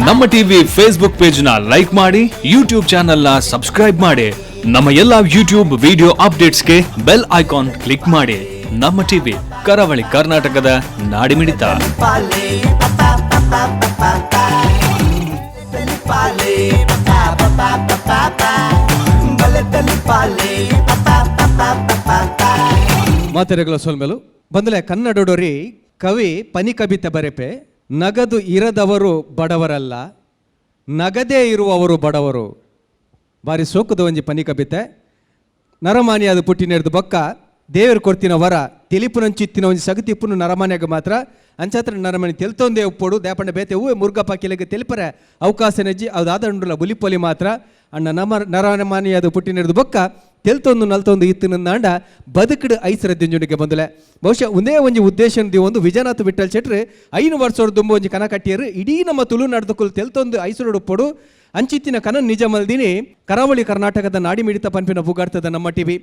ನಮ್ಮ TV Facebook page ನ like ಮಾಡಿ, ಯೂಟ್ಯೂಬ್ ಚಾನೆಲ್ ನ ಸಬ್ಸ್ಕ್ರೈಬ್ ಮಾಡಿ. ನಮ್ಮ ಎಲ್ಲಾ ಯೂಟ್ಯೂಬ್ ವಿಡಿಯೋ ಅಪ್ಡೇಟ್ಸ್ಗೆ ಬೆಲ್ ಐಕಾನ್ ಕ್ಲಿಕ್ ಮಾಡಿ. ನಮ್ಮ ಟಿವಿ ಕರಾವಳಿ ಕರ್ನಾಟಕದ ನಾಡಿಮಿಡಿತ. ಮಾತೆರೆಗಳ ಸೋಲ್ಮೇಲು ಬಂದಲೆ ಕನ್ನಡೊಡರಿ ಕವಿ ಪನಿ ಕವಿತೆ ಬರೆಪೆ. ನಗದು ಇರದವರು ಬಡವರಲ್ಲ, ನಗದೇ ಇರುವವರು ಬಡವರು. ಬಾರಿ ಸೋಕದ ಒಂಜಿ ಪನಿ ಕವಿತೆ. ನರಮಾನಿಯಾದ ಪುಟ್ಟಿನೇರ್ದು ಬೊಕ್ಕ ದೇವರು ಕೊಡ್ತಿನ ವರ ತಿಳಿಪುನಂಚಿತ್ತಿನ ಒಂಜಿ ಸಗತಿಪ್ಪುನು ನರಮಾನ್ಯಾಗ ಮಾತ್ರ ಅಂಚಾತ್ರ ನರಮನಿ ತೆಲ್ತೊಂದೇ ಉಪ್ಪೋಡು ದೇಪಂಡ ಬೇತೆ ಹೂವೆ ಮುರುಗಪ್ಪ ಕಿಲೆಗೆ ತೆಲಿಪರೆ ಅವಕಾಶ ನೆಜ್ಜಿ ಅದಾದಂಡುಲ ಬುಲಿಪೊಲಿ ಮಾತ್ರ ಅಣ್ಣ ನರಮಾನಿಯಾದ ಪುಟ್ಟಿನೇರ್ದು ಬೊಕ್ಕ ತೆಲ್ತೊಂದು ನಲ್ತೊಂದು ಇತ್ತಿನಂದಾಂಡ ಬದುಕಡು ಐಸರದ್ದಿಂಜುನಿಗೆ ಬಂದಲೆ. ಬಹುಶಃ ಒಂದೇ ಒಂಜಿ ಉದ್ದೇಶನದಿ ಒಂದು ವಿಜಯನಾಥ್ ವಿಠಲ್ ಶೆಟ್ರು 5 ವರ್ಷದ ದುಂಬು ಒಂಜಿ ಕನ ಕಟ್ಟಿಯರು ಇಡೀ ನಮ್ಮ ತುಳುನಾಡ್ದಕ್ಕೂ ತೆಲ್ತೊಂದು ಐಸರೋಡು ಪೊಡು ಅಂಚಿತ್ತಿನ ಕನ ನಿಜ ಮಲ್ದಿನಿ ಕರಾವಳಿ ಕರ್ನಾಟಕದ ನಾಡಿ ಮಿಡಿತ ಪಂಪಿನ ಬುಗಾಡ್ತದ ನಮ್ಮ ಟಿವಿ.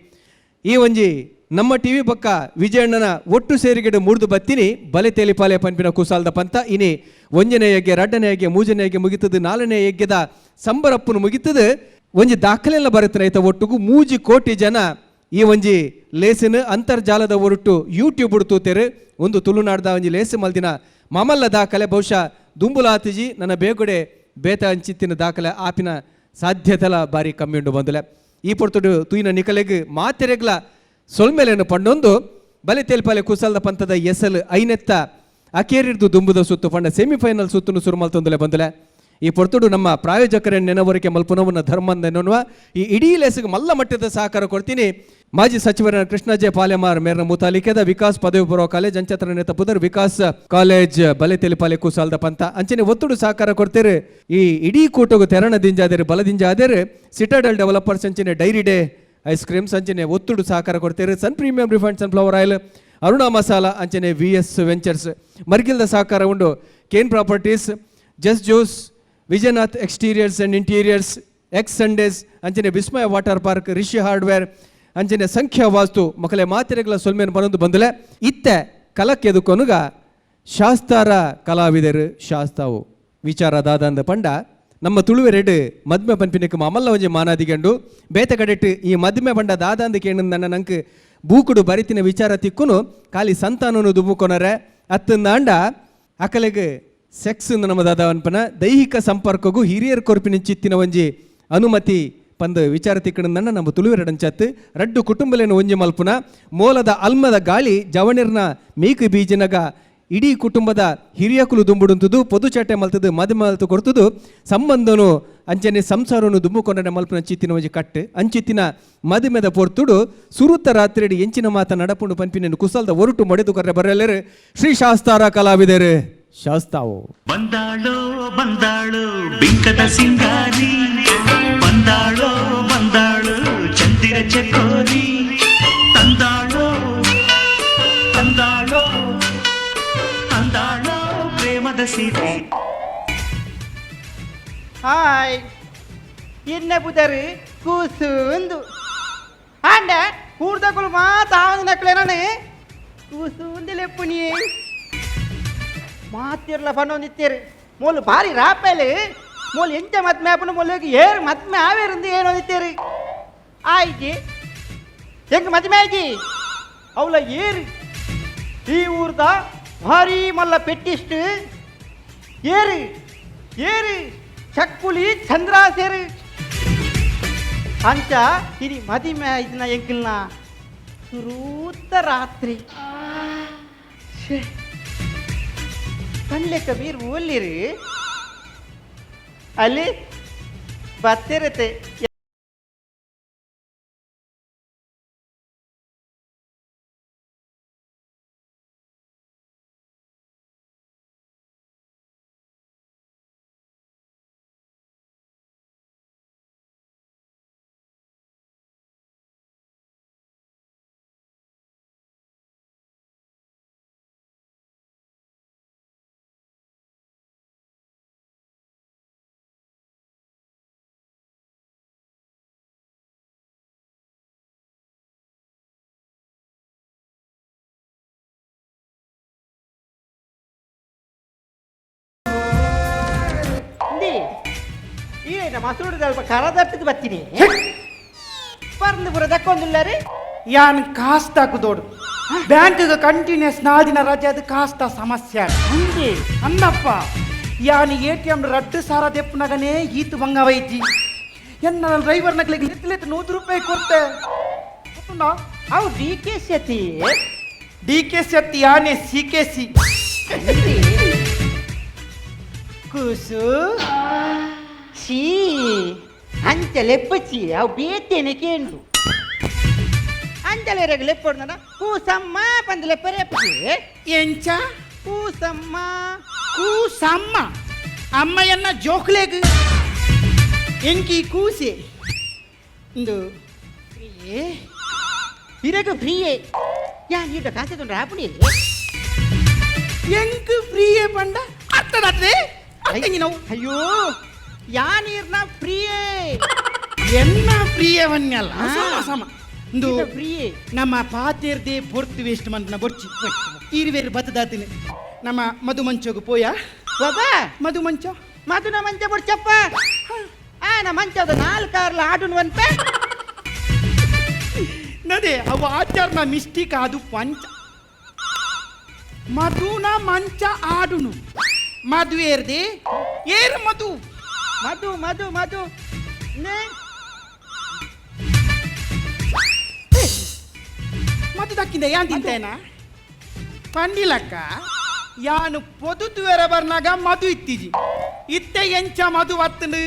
ಈ ಒಂಜಿ ನಮ್ಮ ಟಿವಿ ಬೊಕ್ಕ ವಿಜಯಣ್ಣನ ಒಟ್ಟು ಸೇರಿಗೆಡು ಮುರಿದು ಬತ್ತಿನಿ ಬಲೆ ತೇಲಿಪಾಲೆ ಪಂಪಿನ ಕುಸಾಲ್ದ ಪಂತ ಇನಿ ಒಂಜನೇ ಯಗ್ಗೆ 2ನೇ ಯಗ್ಗೆ 3ನೇ ಯಗ್ಗೆ ಮುಗಿತದು 4ನೇ ಯಗ್ಗೆದ ಸಂಬರಪ್ಪನು ಮುಗಿತದು. ಒಂಜಿ ದಾಖಲೆಲ್ಲ ಬರುತ್ತೆ ರೈತ ಒಟ್ಟಿಗೂ 3 ಕೋಟಿ ಜನ ಈ ಒಂಜಿ ಲೇಸಿನ ಅಂತರ್ಜಾಲದ ಹೊರಟು ಯೂಟ್ಯೂಬ್ ಹುಡ್ತೂತೇರು. ಒಂದು ತುಳುನಾಡ್ದ ಒಂಜಿ ಲೇಸು ಮಲ್ದಿನ ಮಮಲ್ಲ ದಾಖಲೆ ಬಹುಶಃ ದುಂಬುಲಾತಿಜಿ ನನ್ನ ಬೇಗುಡೆ ಬೇತ ಅಂಚಿತ್ತಿನ ದಾಖಲೆ ಆಪಿನ ಸಾಧ್ಯತೆಲ ಬಾರಿ ಕಮ್ಮಿ ಉಂಡು ಬಂದಲೆ. ಈ ಪೊರ್ತುಡು ತೂಯಿನ ನಿಕಲೆಗ್ ಮಾತೆರೆಗ್ಲ ಸೊಲ್ಮೇಲೆಯನ್ನು ಪಂಡೊಂದು ಬಲೆ ತೇಲ್ಪಾಲೆ ಕುಸಲ್ದ ಪಂತದ ಎಸಲ್ ಐನೆತ್ತ ಅಕೇರಿರ್ದು ದುಂಬುದ ಸುತ್ತು ಪಂಡ ಸೆಮಿಫೈನಲ್ ಸುತ್ತನ್ನು ಸುರು ಮಲ್ತೊಂದಲೆ ಬಂದಲೆ. ಈ ಪೊರ್ತುಡು ನಮ್ಮ ಪ್ರಾಯೋಜಕರ ನೆನವರಿಕೆ ಮಲ್ಪುನವನ್ನ ಧರ್ಮಂದ ಎನ್ನುವ ಈ ಇಡೀ ಲೇಸಿಗೆ ಮಲ್ಲ ಮಟ್ಟದ ಸಹಕಾರ ಕೊಡ್ತೀನಿ. ಮಾಜಿ ಸಚಿವರ ಕೃಷ್ಣ ಜೆ ಪಾಲೆಮಾರ್ ಮೇರ್ನ ಮುತಾಲಿಕೆದ ವಿಕಾಸ್ ಪದವಿ ಪೂರ್ವ ಕಾಲೇಜ್ ಅಂಚತ್ರ ನೇತ ಪುದರ್ ವಿಕಾಸ್ ಕಾಲೇಜ್ ಬಲೆ ತೆಲಿಪಾಲೆ ಕುಸಾಲ್ದ ಪಂತ ಅಂಚನೆ ಒತ್ತುಡು ಸಹಕಾರ ಕೊಡ್ತೇರು. ಈ ಇಡೀ ಕೂಟಗು ತೆರಣ ದಿಂಜಾದೇರು ಬಲದಿಂಜ ಆದೇರು ಸಿಟಾಡೆಲ್ ಡೆವಲಪರ್ಸ್ ಅಂಚನೆ ಡೈರಿ ಡೇ ಐಸ್ ಕ್ರೀಮ್ಸ್ ಅಂಚನೆ ಒತ್ತುಡು ಸಹಕಾರ ಕೊಡ್ತೇರು. Sun premium refined sunflower oil Aruna masala ಅಂಚನೆ VS ವೆಂಚರ್ಸ್ ಮರ್ಗಿಲ್ದ ಸಹಕಾರ ಉಂಡು. Cane properties, just juice, Vijaynath exteriors and interiors, X sundaes ಅಂಚನೆ Vismaya water park, Rishi hardware ಅಂಚನೆ ಸಂಖ್ಯಾ ವಾಸ್ತು ಮಕ್ಕಳೇ ಮಾತೆರೆಗಳ ಸೊಲ್ಮೇನು ಬರೋದು ಬಂದಲೆ. ಇತ್ತೆ ಕಲಕ್ಕೆದುಕೊನುಗ ಶಾಸ್ತಾರ ಕಲಾವಿದರು ಶಾಸ್ತಾವು ವಿಚಾರದಾದಂದ ಪಂಡ ನಮ್ಮ ತುಳುವೆರೆಡು ಮದ್ಮೆ ಪಂಪಿನಕ್ಕೆ ಮಮಲ್ಲ ಒಂಜಿ ಮಾನಾದಿಗಂಡು ಬೇತೆ ಕಡೆಟ್ಟು ಈ ಮದ್ಮೆ ಪಂಡ ದಾದಂದ ಕೇಣ ನನ್ನ ನಂಗೆ ಬೂಕುಡು ಬರಿತಿನ ವಿಚಾರ ತಿಕ್ಕುನು ಖಾಲಿ ಸಂತಾನನು ದುಬ್ಬುಕೊನರೆ ಅತ್ತಂದಾಂಡ ಅಕಲೆಗೆ ಸೆಕ್ಸ್ ನಮ್ಮ ದಾದವನ್ಪನ ದೈಹಿಕ ಸಂಪರ್ಕಗೂ ಹಿರಿಯರ್ ಕೊರ್ಪಿನ ಚಿತ್ತಿನ ಒಂಜಿ ಅನುಮತಿ ಪಂದು ವಿಚಾರ ತಿಕ್ಕಣನ್ನ ನಮ್ಮ ತುಳುವೆರಡಂಚತ್ತು ರಡ್ಡು ಕುಟುಂಬಲೇನು ಒಂಜಿ ಮಲ್ಪುನ ಮೋಲದ ಅಲ್ಮದ ಗಾಳಿ ಜವಣಿರ್ನ ಮೇಕು ಬೀಜಿನಗ ಇಡೀ ಕುಟುಂಬದ ಹಿರಿಯಕುಲು ದುಂಬುಡುಂತದು ಪೊದುಚಾಟೆ ಮಲ್ತದು ಮದುವೆ ಮಲ್ತು ಕೊಡ್ತದು ಸಂಬಂಧನು ಅಂಚನೆ ಸಂಸಾರನು ದುಂಬುಕೊಂಡ ಮಲ್ಪನ ಚಿತ್ತಿನ ಒಂಜಿ ಕಟ್ಟು ಅಂಚಿತ್ತಿನ ಮದುಮೆದ ಪೊರ್ತುಡು ಸುರುತ್ತ ರಾತ್ರಿ ಎಂಚಿನ ಮಾತ ನಡಪುಂಡು ಪಂಪಿನ ಕುಸಲ್ದ ಒರುಟು ಮೊಡೆದು ಕೊರ್ರೆ ಬರಲೇರು ಶ್ರೀ ಶಾಸ್ತಾರ ಕಲಾವಿದರು ಶಾಸ್ತಾವು. ಬಂದಾಳೋ ಬಂದಾಳು ಬಿಂಕದ ಸಿಂಗಾರಿ, ಬಂದಾಳೋ ಬಂದಾಳು ಚಂದಿರ ಚಕೋರಿ, ತಂದಾಳೋ ತಂದಾಳೋ ತಂದಾಳೋ ಪ್ರೇಮದ ಸೀತೆ. ಹಾಯ್ ಎನ್ನ ಬುದರು ಕೂಸುಂದು ಆಂಡ ಕೂಡ್ದಕ್ಕಳು ಮಾತಾವದು ನಕ್ಲೇನೇ ಕೂಸುಂದಿಲೆಪ್ಪುನಿ ಮಾತಿರ್ಲ ಪನ್ನೊಂದಿತ್ತೇರು ಮೂಲು ಭಾರಿ ರಾಪೇಲಿ ಮೂಲು ಎಂಚ ಮದ್ಮೆ ಆಪನು ಮೂಲಿಗೆ ಏರು ಮದ್ಮೆ ಆವೇರಿಂದ ಏನು ಹೊಂದಿತ್ತೇರು ಆಯ್ಜಿ ಹೆಂಗೆ ಮದ್ಮೆ ಆಯ್ಜಿ ಅವಳ ಏರು ಈ ಊರ್ದ ಭಾರಿ ಮಲ್ಲ ಪೆಟ್ಟಿಷ್ಟು ಏರು ಏರು ಚಕ್ಕುಲಿ ಚಂದ್ರ ಸೇರು ಅಂಚ ಇದು ಮದಿಮೆ ಇದನ್ನ ಎಂಕಿಲ್ನ ಸುರೂತ ರಾತ್ರಿ ಕಣ್ಲೆ ಕಬೀರ್ ಓಲ್ಲಿರಿ ಅಲ್ಲಿ ಬತ್ತಿರತ್ತೆ. ಏನ ಮಸೂಡು ಸ್ವಲ್ಪ ಕರದಟ್ಟಿದ್ದು ಬರ್ತೀನಿ ಬರ್ದು ಬರೋ ದಕ್ಕೊಂದಿಲ್ಲ ರೀ ಯಾನ್ ಕಾಸ್ತಾಕು ದೊಡ್ಡು ಬ್ಯಾಂಕ್ಗೆ ಕಂಟಿನ್ಯೂಸ್ ನಾದಿನ ರಜೆ ಅದು ಕಾಸ್ತ ಸಮಸ್ಯೆ ಹಂಗೆ ಅನ್ನಪ್ಪ ಯಾನ್ ATM ರಡ್ಡು ಸಾರ ತೆಪ್ಪನಗನೇ ಈತು ಬಂಗವೈತಿ ಎನ್ನ ಡ್ರೈವರ್ ನಗ್ಲಿಗೆ ಲೆತ್ತ 100 ರೂಪಾಯಿ ಕೊಡ್ತೆ ಅವು DKC ಅತಿ DKC ಅತ್ತಿ ಯಾನೆ CKC ಕೂಸು ಛೀ ಅಂಚಲೆಪ್ಪಚ್ಚಿ ಅವು ಬೇತೇನೆ ಕೇಂಡು ಅಂಚಲೆರೆಗೆ ಲೆಪ್ಪಡ್ನ ಕೂಸಮ್ಮ ಪಂದ ಲೆಪ್ಪರೆಪ್ಪಿ ಎಂಚ ಕೂಸಮ್ಮ ಕೂಸಮ್ಮ ಅಮ್ಮಯನ್ನ ಜೋಕ್ಲೇಗ್ ಎಂಕಿ ಕೂಸೆ ಇಂದು ಇರಗ ಫ್ರೀಯೇ ಯಾನ್ ಈಟ ಕಾಸೆ ತೊಂದ್ರೆ ಆಪುಡಿ ಎಂಕ್ ಫ್ರೀಯೇ ಪಂಡ ಅರ್ಥದಾತ್ರೆ ನಾವು ಅಯ್ಯೋ ಯಾ ನೀರ್ನ ಫ್ರೀಯೇ ಎನ್ನ ಪ್ರಿಯವನ್ನೆಲ್ಲ ಸಮ ಸಮ ಇಂದು ಫ್ರೀಯೇ ನಮ್ಮ ಪಾತೇರ್ದೆ ಪೊರ್ತು ವೇಸ್ಟ್ ಮಂತನ ಬೊರ್ಚಿ ಈರುವೇರು ಬತ್ತದಾತಿನಿ ನಮ್ಮ ಮಧು ಮಂಚೋಗು ಪೋಯ ಬಾಬಾ ಮಧು ಮಂಚ ಮಧುನ ಮಂಚ ಬಡ್ಚಪ್ಪ ನಾ ಮಂಚದ 4 ಆರ್ಲ ಆಡುನ್ ಒಂತ ನದೇ ಅವ ಆಚಾರನ ಮಿಸ್ಟೇಕ್ ಅದು ಪಂಚ ಮಧುನ ಮಂಚ ಆಡುನು ಮಧು ಏರ್ದೆ ಏರು ಮಧು ಮಧು ಮಧು ಮಧು ಮಧು ದಕ್ಕಿಂದ ಯಾನ್ ತಿಂತೇನ ಪಂಡಿಲಕ್ಕ ಯಾನು ಪೊದುತು ಬೇರೆ ಬರ್ನಾಗ ಮಧು ಇತ್ತೀಜಿ ಇತ್ತೆ ಎಂಚ ಮಧು ಒತ್ತನು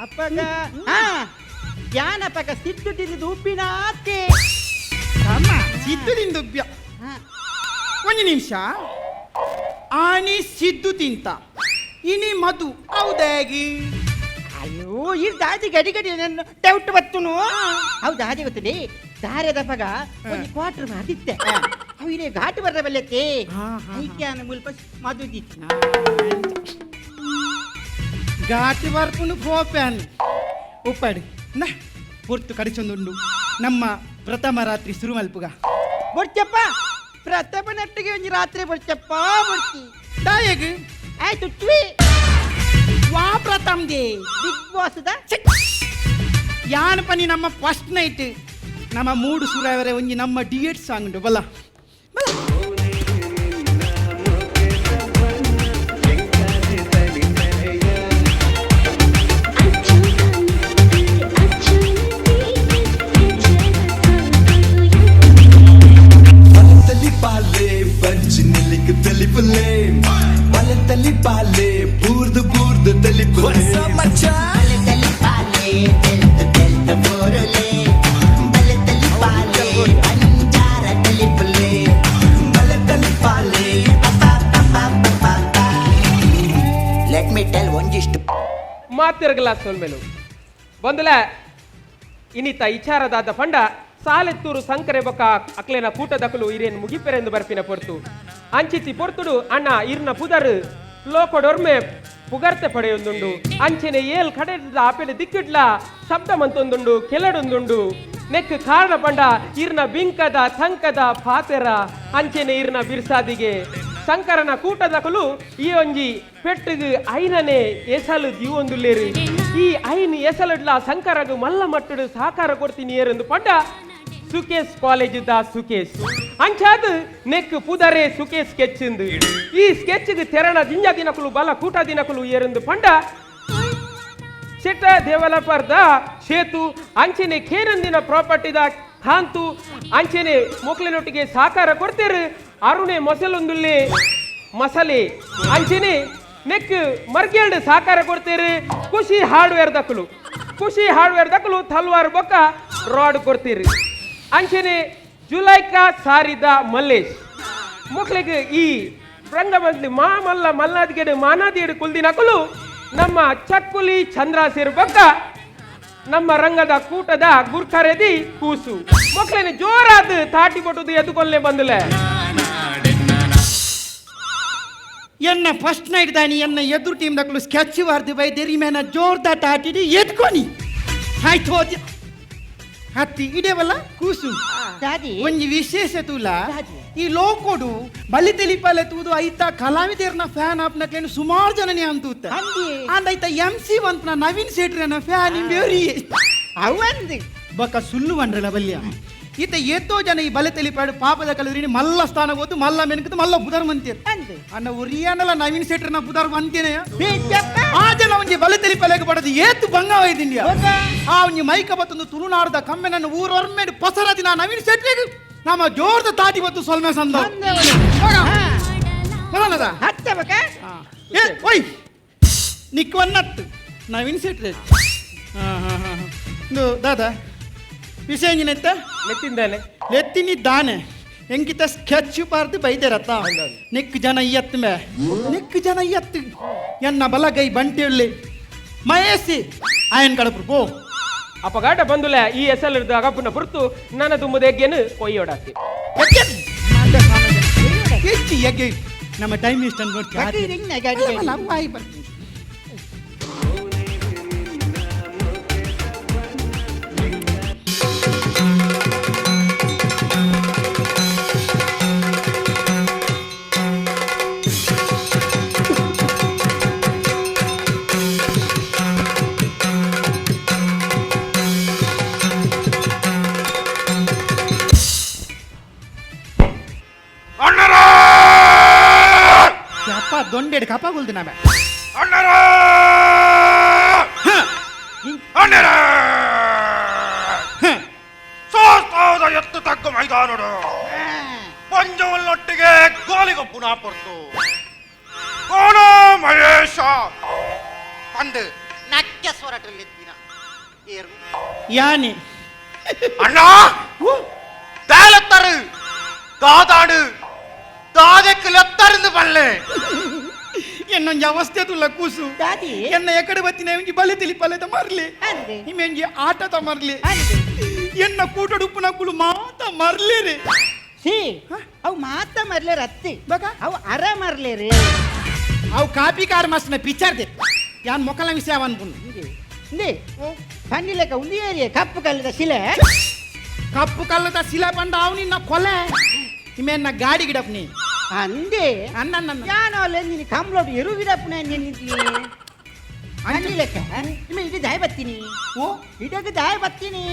ಅಪ್ಪಗ ಯಾನಪ್ಪಗ ಸಿದ್ದು ತಿಂದು ಉಪ್ಪಿನ ಆತೆ ಅಮ್ಮ ಸಿದ್ದು ತಿಂದು ಒಂದು ನಿಮಿಷ ಆನಿ ಸಿದ್ದು ತಿಂತ ಇನಿ ಮಧು ಹೌದಾಗಿ ಅಯ್ಯೋ ಈ ದಾದಿ ಗಡಿ ಗಡಿ ನನ್ನ ಟೌಟ್ ಬತ್ತುನು ಹೌದು ದಾದಿ ಗೊತ್ತಿದೆ ದಾರ್ಯದಪ್ಪಗ ಒಂದು ಕ್ವಾರ್ಟರ್ ಮಾಡಿದ್ದೆ ಅವು ಇರೇ ಘಾಟ್ ಬರ್ದ ಬಲ್ಲತ್ತೆ ಐಕ್ಯಾನ ಮುಲ್ಪ ಮದುದಿತ್ತು ಘಾಟಿ ಬರ್ಪುನು ಪೋಪ್ಯಾನ್ ಉಪ್ಪಾಡಿ ನ ಪೊರ್ತು ಕಡಿಸೊಂದುಂಡು ನಮ್ಮ ಪ್ರಥಮ ರಾತ್ರಿ ಶುರು ಮಲ್ಪುಗ ಬಡ್ಚಪ್ಪ ಪ್ರಥಮ ನಟ್ಟಿಗೆ ಒಂದು ರಾತ್ರಿ ಬಡ್ಚಪ್ಪ ಬಡ್ತಿ ದಾಯಗ್ ಆಯ್ತು ಟ್ವಿ ವಾ ಪ್ರಥಮ್ ದೇ ಬಿಗ್ ಬಾಸ್ದ ಯಾನ್ ಪನಿ ನಮ್ಮ ಫಸ್ಟ್ ನೈಟ್ ನಮ್ಮ ಮೂಡು ಸುರಾವರೆ ಒಂಜಿ ನಮ್ಮ ಡಿಯೇಟ್ ಸಾಂಗ್ ಉಂಟು ಬಲ್ಲ ಮಾತಿರಗಲ ಸೊಲ್ಮೆಲು ಬಂದಲ ಇನಿತ ಇಚಾರದಾದ ಪಂಡ ಸಾಲೆತ್ತೂರು ಸಂಕರೆ ಬೊಕ್ಕ ಅಕ್ಲೆನ ಕೂಟದಕಲು ಇರೇನು ಮುಗಿಪೆರೆಂದು ಬರ್ಪಿನ ಪೊರ್ತು ಅಂಚಿತಿ ಪೊರ್ತುಡು ಅಣ್ಣ ಇರ್ನ ಪುದರ್ ಲೋಕೊಡೊರ್ಮೆ ಪುಗರ್ತೆ ಪಡೆಯೊಂದುಂಡು ಅಂಚೆನೆ ಏಲ್ ಕಡೆದ ಆಪೆಲೆ ದಿಕ್ಕಿಡ್ಲ ಶಬ್ದ ಮಂತೊಂದುಂಡು ಕೆಲಡೊಂದುಂಡು ನೆಕ್ ಕಾರಣ ಪಂಡ ಇರ್ನ ಬಿಂಕದ ಸಂಕದ ಪಾತೆರ ಅಂಚೆನೆ ಇರ್ನ ಬಿರ್ಸಾದಿಗೆ ಸಂಕರನ ಕೂಟದಕಲು ಈ ಒಂಜಿ ಪೆಟ್ಟಿಗೆ ಐನನೆ ಎಸಲು ದೀವೊಂದುಲ್ಲೇರು ಈ ಐನ್ ಎಸಲಡ್ಲ ಸಂಕರಗು ಮಲ್ಲ ಮಟ್ಟಡು ಸಹಕಾರ ಕೊಡ್ತೀನಿ ಏರೆಂದು ಪಂಡ ಸುಕೇಶ್ ಕಾಲೇಜ್ ದ ಸುಕೇಶ್ ಅಂಚಾದು ನೆಕ್ ಪುದರೆ ಸುಕೇಶ್ ಸ್ಕೆಚ್ ಈ ಸ್ಕೆಚ್ ತೆರಣ ಜಿಂಜ ದಿನಕಲು ಬಲ ಕೂಟ ದಿನಕಲು ಏರೆಂದು ಪಂಡ ಸೆಟ ಡೆವಲಪರ್ ದ ಸೇತು ಅಂಚೆನೆ ಖೇರಂದಿನ ಪ್ರಾಪರ್ಟಿ ದ ಕಾಂತು ಅಂಚೆನೆ ಮೊಕ್ಲಿನೊಟ್ಟಿಗೆ ಸಹಕಾರ ಕೊಡ್ತೇರು ಅರುಣೆ ಮೊಸಲೊಂದುಲ್ಲೆ ಮಸಲೆ ಅಂಚೆನೆ ನೆಕ್ ಮರ್ಗೆಲ್ಡ್ ಸಹಕಾರ ಕೊಡ್ತೇರು ಖುಷಿ ಹಾರ್ಡ್ವೇರ್ ದಕ್ಕಲು ತಲ್ವಾರ್ ಬೊಕ್ಕ ರಾಡ್ ಕೊಡ್ತೀರಿ ಅಂಚೆನೆ ಜುಲೈಕಾ ಸಾರಿದ ಮಲ್ಲೇಶ್ ಮಕ್ಕಳಿಗೆ ಈ ರಂಗಮಂತ್ಲಿ ಮಲ್ಲ ಮಲ್ಲಾದಿಗೆಡೆ ಮಾನಾದಿಯಡು ಕುಲ್ದಿನಕಲು ನಮ್ಮ ಚಕ್ಕುಲಿ ಚಂದ್ರ ಸೇರು ಬೊಕ್ಕ ನಮ್ಮ ರಂಗದ ಕೂಟದ ಗುರ್ಖರೆದಿ ಕೂಸು ಮಕ್ಕಳೇನೆ ಜೋರಾದ ತಾಟಿ ಕೊಟ್ಟದು ಎದುಕೊಲ್ಲೆ ಬಂದಲೆ ಎನ್ನ ಫಸ್ಟ್ ನೈಟ್ ದಾನಿ ಎನ್ನ ಎದುರು ಟೀಮ್ ದಕ್ಕಲು ಸ್ಕೆಚ್ ವಾರ್ದು ಬೈ ದೇರಿ ಮೇನ ಜೋರ್ದ ತಾಟಿಡಿ ಎದ್ಕೊನಿ ಆಯ್ತು ಹತ್ತಿ ಇಡೇವಲ್ಲ ಕೂಸು ದಾದಿ ಒಂಜಿ ವಿಶೇಷ ತೂಲ ದಾದಿ. ಈ ಲೋಕೋಡು ಬಲಿ ತೆಲಿಪಾಲೆ ತೂದು ಐತ ಕಲಾವಿದರ್ನ ಫ್ಯಾನ್ ಆಪ್ನಕ್ಲೇನು ಸುಮಾರು ಜನನೇ ಅಂತೂತ ಅಂದಿ. ಅಂದ ಐತ MC ಬಂತ್ನ ನವೀನ್ ಸೇಟ್ರನ ಫ್ಯಾನ್ ಇಂಬೇರಿ ಅವಂದಿ ಬಕ ಸುಳ್ಳು ಬಂಡ್ರಲ್ಲ ಬಲ್ಯ ಈತ ಏತೋ ಜನ ಈ ಬಲೆ ತೆಲಿಪಾಡು ಪಾಪದ ಕಲದ್ರಿ ಮಲ್ಲ ಸ್ಥಾನ ಹೋದು ಮಲ್ಲ ಮೆನಕದು ಮಲ್ಲ ಬುಧರ್ ಮಂತೀರ್ ಅಂದಿ ಅನ್ನ ಉರಿಯಾನಲ್ಲ ನವೀನ್ ಸೇಟ್ರನ ಬುಧರ್ ಮಂತೇನೆ ಬೀಜಪ್ಪ ಆ ಜನ ಒಂಜಿ ಬಲೆ ತೆಲಿಪಾಲೆಗೆ ಪಡದು ಏತು ಭಂಗ ಒಯ್ದಿಂಡ್ಯ ಹೌದಾ? ಆ ಒಂಜಿ ಮೈಕ ಬತ್ತೊಂದು ತುಳುನಾಡದ ಕಮ್ಮೆನನ್ನು ಊರೊರ್ಮೇಡು ಪಸರ ದಿನ ನವೀನ್ ಸೇಟ್ರಿಗೆ ನಮ್ಮ ಜೋರ್ದ ತಾಟಿ ಬತ್ತು ಸೊಲ್ಮೆ ಸಂದ ಬರೋಣದ ಹತ್ತಬೇಕ ಏ ಓಯ್ ನಿಕ್ವನ್ನತ್ತು ನವೀನ್ ಸೇಟ್ರೆ ದಾದಾ ವಿಷಯ ಏನಿತ್ತ ನೆತ್ತಿಂದಾನೆ ಎತ್ತಿನಿದ್ದಾನೆ ಎಂಕಿತ ಸ್ಕೆಚ್ ಪಾರ್ದು ಬೈದರತ್ತ ನಿಕ್ ಜನ ಇಯತ್ತು ಮೇ ನಿಕ್ ಜನ ಇಯತ್ತು ಎನ್ನ ಬಲಗೈ ಬಂಟಿಯುಳ್ಳಿ ಮಯೇಸಿ ಆಯನ್ ಕಡಪು ಪೋ ಅಪಘಾತ ಬಂದುಲೆ ಈ ಹೆಸರಿದ್ದ ಅಗಪ್ಪನ ಪುರ್ತು ನನ್ನ ತುಂಬುದೆಗ್ಗೆನು ಕೊಯ್ಯೋಡಾತಿ ಹೆಚ್ಚು ಎಗ್ಗೆ ನಮ್ಮ ಟೈಮ್ ಇಷ್ಟ ಬಕೀರಿಂಗ್ ಗಾಡಿ ಅಪ್ಪ ದೊಂಡೆಡ್ ಕಪಾಗುಲ್ದು ನಾಮೆ ಸೋಸ್ತಾದ ಎತ್ತು ತಗ್ಗು ಮೈದಾನಡು ಪಂಜವನ್ನೊಟ್ಟಿಗೆ ಗೋಲಿಗೊಪ್ಪು ನಾ ಪೊರ್ತು ಕೋಣ ಮಹೇಶ ಪಂದು ನಕ್ಕೆ ಸೊರಟಲ್ಲಿದ್ದಿನ ಏರು ಯಾನಿ ಅಣ್ಣ തേലത്തറ് കാതാണ് താഴേക്കിലെത്തരുന്ന് പല്ലേ ಎನ್ನೊಂಜಿ ಅವಸ್ಥೆ ತುಲ್ಲ ಕೂಸು ದಾದಿ ಎನ್ನ ಎಕಡೆ ಬತ್ತಿನ ಎಂಜಿ ಬಲೆ ತಿಳಿಪಲೆದ ಮರ್ಲಿ ಅಂದಿ ನಿಮ್ಮೆಂಜಿ ಆಟದ ಮರ್ಲಿ ಅಂದಿ ಎನ್ನ ಕೂಟಡುಪ್ಪುನ ಕುಲು ಮಾತ ಮರ್ಲಿರಿ ಸಿ ಅವು ಮಾತ ಮರ್ಲೆ ರತ್ತಿ ಬಕ ಅವು ಅರ ಮರ್ಲೆ ರೀ ಅವು ಕಾಪಿ ಕಾರ್ ಮಸ್ನ ಪಿಚ್ಚರ್ದೆ ಯಾನ್ ಮೊಕಲ ವಿಷಯ ಅನ್ಕೊಂಡು ಇಂದಿ ಪನ್ನಿಲೆಕ್ಕ ಉಂದಿ ಏರಿಯೆ ಕಪ್ಪು ಕಲ್ಲದ ಶಿಲೆ ಕಪ್ಪು ಕಲ್ಲದ ಶಿಲೆ ಬಂಡ ಅವನಿನ್ನ ಕೊಲೆ ನಿಮ್ಮೆನ್ನ ಗಾಡಿ ಗಿಡಪ್ ನೀ ಅಂದಿ ಅನ್ನ ಯಾನೋ ಅಲ್ಲ ನಿನ್ನ ಕಂಬ್ಲೋಡು ಎರು ಗಿಡಪ್ಪನ ನಿನ್ನಿದ್ಲಿ ಪನ್ನಿಲೆಕ್ಕ ನಿಮ್ಮ ಇದು ದಾಯ ಬತ್ತೀನಿ ಓ ಇದಕ್ಕೆ ದಾಯ ಬತ್ತೀನಿ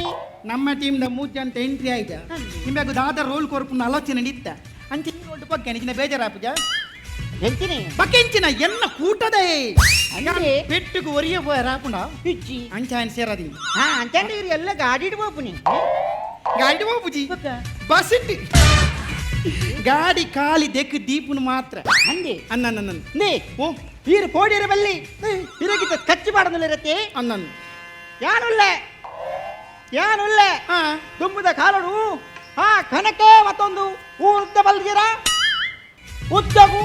ನಮ್ಮ ಟೀಮ್ದ 3 ಜನ ಎಂಟ್ರಿ ಆಯ್ತಾ ನಿಮ್ಗೆ ದಾದ ರೋಲ್ ಕೊರ್ಪುನ ಆಲೋಚನೆ ನಿತ್ತ ಅಂಚೆ ಈ ರೋಡ್ ಬಗ್ಗೆ ನಿನ್ನ ಬೇಜಾರಾಪುಜ ಹೇಳ್ತೀನಿ ಬಕೆಂಚಿನ ಎನ್ನ ಕೂಟದೇ ಅಂದ್ರೆ ಪೆಟ್ಟುకు ಒರಿಯ పోయ రాకుండా పిచ్చి అంచ ఆయన సేరది అంటే ಎಲ್ಲ ಗಾಡಿ ಇಡ್ಬೋಪುನಿ ಗಾಡಿ ಹೋಗುಜಿ ಬಸ್ ಇಟ್ಟು ಗಾಡಿ ಖಾಲಿ ದೆಕ್ಕು ದೀಪುನು ಮಾತ್ರ ಅಂದೆ ಅನ್ನ ನೇ ಓ ಹೀರು ಕೋಡಿರ ಬಲ್ಲಿ ಹಿರಗಿದ್ದ ಕಚ್ಚಿ ಬಾಡದಲ್ಲಿ ಇರತ್ತೆ ಅನ್ನ ಯಾನುಲ್ಲ ಹಾ ದುಂಬುದ ಕಾಲಡು ಆ ಕನಕೆ ಮತ್ತೊಂದು ಊರ್ದ ಬಲ್ಗಿರ ಉದ್ದಗು